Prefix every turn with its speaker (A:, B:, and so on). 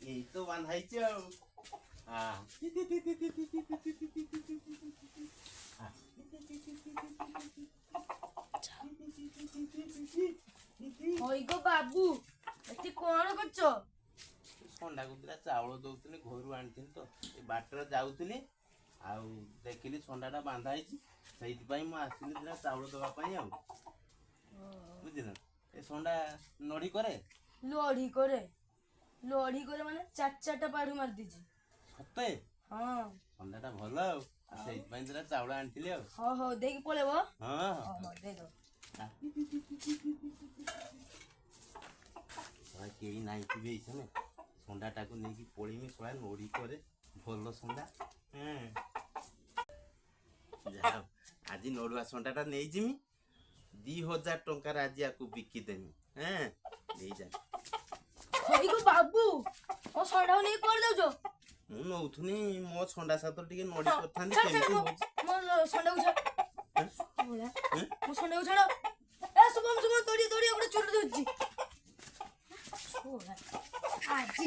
A: এই তো বাঁধাইছে
B: ওই গো বাবু এটি କଣ କରୁଛ?
A: ଷଣ୍ଡାକୁ ଦିଟା ଚାଉଳ ଦଉଥିଲି ଘରୁ ଆଣିଥିଲି ତ ଏ ବାଟରେ ଯାଉଥିଲି ଆଉ ଦେଖିଲି ଷଣ୍ଡାଟା ବାନ୍ଧା ହେଇଛି ସେଇଥିପାଇଁ ମୁଁ ଆସିଲି ଦିଟା ଚାଉଳ ଦେବା ପାଇଁ ଆଉ ବୁଝିଲ ଏ ଷଣ୍ଡା ନଡ଼ି କରେ
B: ଲଢି করে ମାନେ ଚାରିଟା ପାଢୁ ମାରି ଦେଇଛି
A: ସତେ
B: ହଁ
A: ଷଣ୍ଡାଟା ଭଲ ଆଉ ସେଇଥିପାଇଁ ଦିଟା ଚାଉଳ ଆଣିଥିଲି ଆଉ
B: ହଉ ଦେଇକି ପଳେଇବ
A: ହଁ
B: ଦେଇଦବ
A: କେହି ନାହିଁ ଥିବେ ଏଇ ସମୟ ଷଣ୍ଡାଟାକୁ ନେଇକି ପଳେଇମି ଶଳା ନଡ଼ି କରେ ଭଲ ଷଣ୍ଡା ଯାହା ଆଜି ନଡ଼ୁଆ ଷଣ୍ଡାଟା ନେଇଯିମି 2000 ଟଙ୍କାରେ ଆଜି ଆକୁ ବିକିଦେମି ନେଇଯା
B: ওই গো বাবু ও ଷଣ୍ଡାକୁ ନେଇକି କୁଆଡେ ଯାଉଛ?
A: ମୁଁ ନଉଥୁନି ମୋ ଷଣ୍ଡା ସାତ ଟିକେ ନଡ଼ି କରିଥାନ୍ତି କେମିତି ହଉଛି
B: ମୋ ଷଣ୍ଡାକୁ ଛାଡ ମୋ ଷଣ୍ଡାକୁ ଛାଡ ଶୁଭମ ଦୌଡ଼ି ଗୋଟେ ଚୁଲି ଧରିଛି ଆଜି